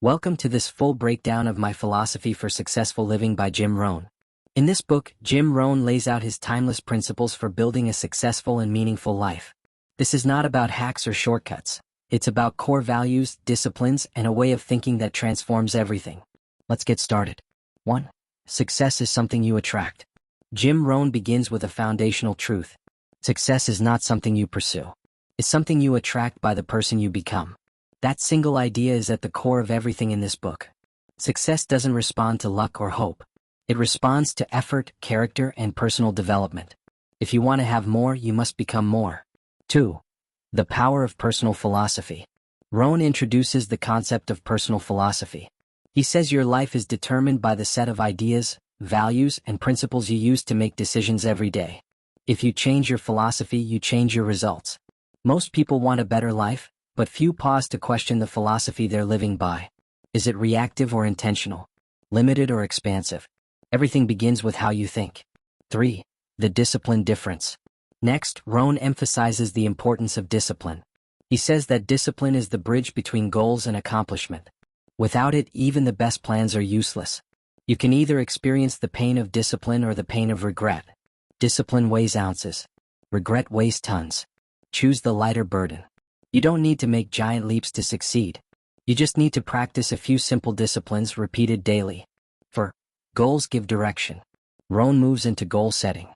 Welcome to this full breakdown of my philosophy for successful living by Jim Rohn. In this book, Jim Rohn lays out his timeless principles for building a successful and meaningful life. This is not about hacks or shortcuts. It's about core values, disciplines, and a way of thinking that transforms everything. Let's get started. 1. Success is something you attract. Jim Rohn begins with a foundational truth. Success is not something you pursue. It's something you attract by the person you become. That single idea is at the core of everything in this book. Success doesn't respond to luck or hope. It responds to effort, character, and personal development. If you want to have more, you must become more. 2. The power of personal philosophy. Rohn introduces the concept of personal philosophy. He says your life is determined by the set of ideas, values, and principles you use to make decisions every day. If you change your philosophy, you change your results. Most people want a better life, but few pause to question the philosophy they're living by. Is it reactive or intentional? Limited or expansive? Everything begins with how you think. 3. The discipline difference. Next, Rohn emphasizes the importance of discipline. He says that discipline is the bridge between goals and accomplishment. Without it, even the best plans are useless. You can either experience the pain of discipline or the pain of regret. Discipline weighs ounces. Regret weighs tons. Choose the lighter burden. You don't need to make giant leaps to succeed. You just need to practice a few simple disciplines repeated daily. 4. Goals give direction. Rohn moves into goal setting.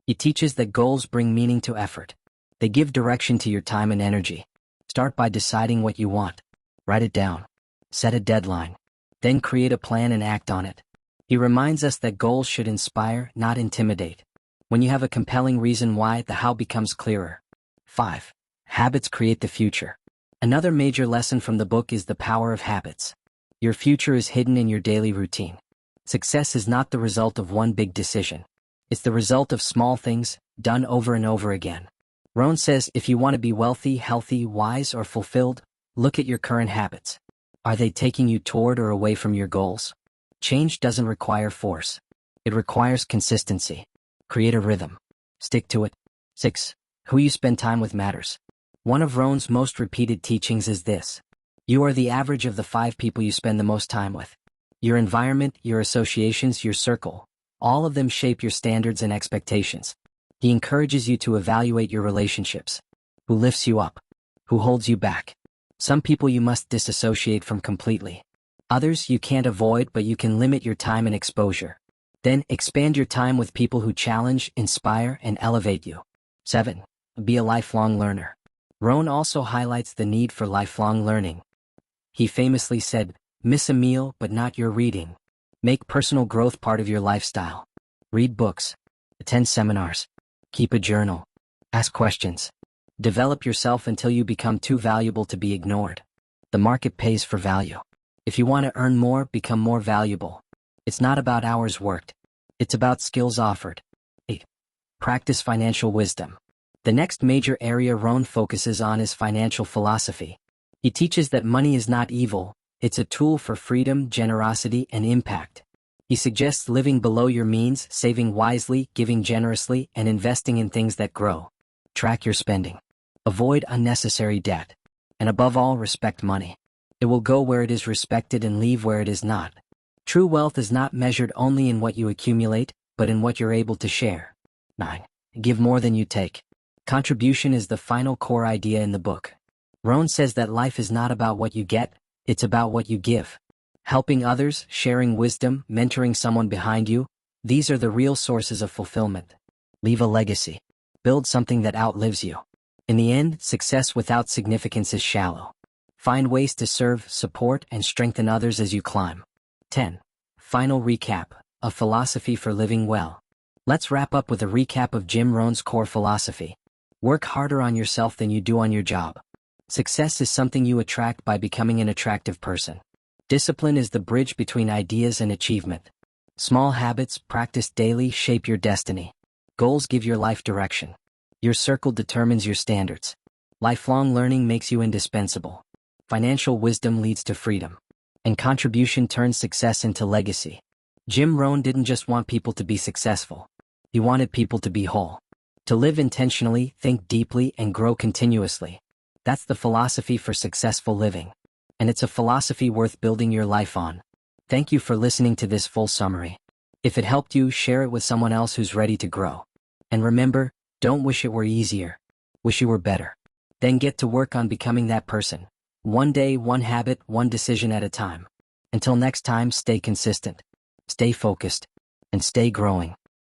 He teaches that goals bring meaning to effort. They give direction to your time and energy. Start by deciding what you want. Write it down. Set a deadline. Then create a plan and act on it. He reminds us that goals should inspire, not intimidate. When you have a compelling reason why, the how becomes clearer. 5. Habits create the future. Another major lesson from the book is the power of habits. Your future is hidden in your daily routine. Success is not the result of one big decision. It's the result of small things, done over and over again. Rohn says if you want to be wealthy, healthy, wise, or fulfilled, look at your current habits. Are they taking you toward or away from your goals? Change doesn't require force. It requires consistency. Create a rhythm. Stick to it. 6. Who you spend time with matters. One of Rohn's most repeated teachings is this. You are the average of the 5 people you spend the most time with. Your environment, your associations, your circle, all of them shape your standards and expectations. He encourages you to evaluate your relationships. Who lifts you up? Who holds you back? Some people you must disassociate from completely. Others you can't avoid, but you can limit your time and exposure. Then expand your time with people who challenge, inspire, and elevate you. 7. Be a lifelong learner. Rohn also highlights the need for lifelong learning. He famously said, miss a meal but not your reading. Make personal growth part of your lifestyle. Read books. Attend seminars. Keep a journal. Ask questions. Develop yourself until you become too valuable to be ignored. The market pays for value. If you want to earn more, become more valuable. It's not about hours worked. It's about skills offered. 8. Practice financial wisdom. The next major area Rohn focuses on is financial philosophy. He teaches that money is not evil, it's a tool for freedom, generosity, and impact. He suggests living below your means, saving wisely, giving generously, and investing in things that grow. Track your spending. Avoid unnecessary debt. And above all, respect money. It will go where it is respected and leave where it is not. True wealth is not measured only in what you accumulate, but in what you're able to share. 9. Give more than you take. Contribution is the final core idea in the book. Rohn says that life is not about what you get, it's about what you give. Helping others, sharing wisdom, mentoring someone behind you, these are the real sources of fulfillment. Leave a legacy. Build something that outlives you. In the end, success without significance is shallow. Find ways to serve, support, and strengthen others as you climb. 10. Final recap, a philosophy for living well. Let's wrap up with a recap of Jim Rohn's core philosophy. Work harder on yourself than you do on your job. Success is something you attract by becoming an attractive person. Discipline is the bridge between ideas and achievement. Small habits, practiced daily, shape your destiny. Goals give your life direction. Your circle determines your standards. Lifelong learning makes you indispensable. Financial wisdom leads to freedom. And contribution turns success into legacy. Jim Rohn didn't just want people to be successful. He wanted people to be whole. To live intentionally, think deeply, and grow continuously. That's the philosophy for successful living. and it's a philosophy worth building your life on. Thank you for listening to this full summary. If it helped you, share it with someone else who's ready to grow. And remember, don't wish it were easier. Wish you were better. Then get to work on becoming that person. One day, one habit, one decision at a time. Until next time, stay consistent, stay focused, and stay growing.